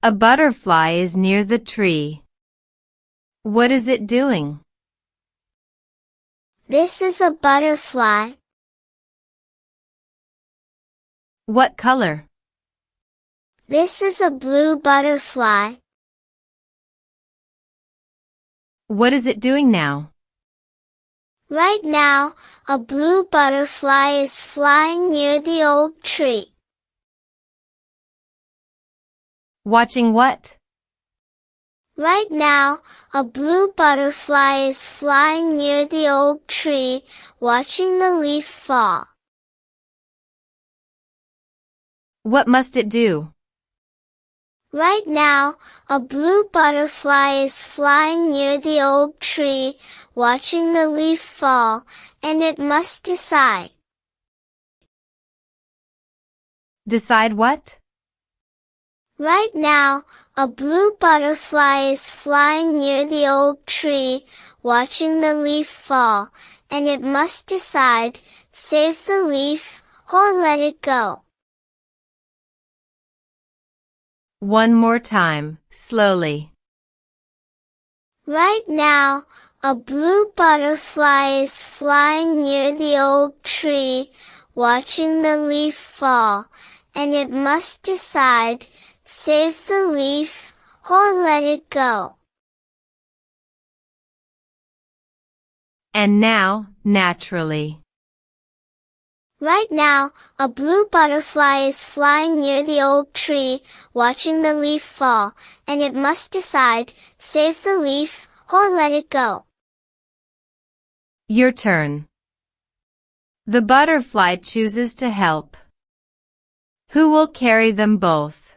A butterfly is near the tree. What is it doing? This is a butterfly. What color? This is a blue butterfly. What is it doing now? Right now, a blue butterfly is flying near the old tree. Watching what? Right now, a blue butterfly is flying near the old tree, watching the leaf fall. What must it do? Right now, a blue butterfly is flying near the old tree, watching the leaf fall, and it must decide. Decide what? Right now, a blue butterfly is flying near the old tree, watching the leaf fall, and it must decide, save the leaf, or let it go. One more time, slowly. Right now, a blue butterfly is flying near the old tree, watching the leaf fall, and it must decide, save the leaf, or let it go. And now, naturally. Right now, a blue butterfly is flying near the old tree, watching the leaf fall, and it must decide, save the leaf, or let it go. Your turn. The butterfly chooses to help. Who will carry them both?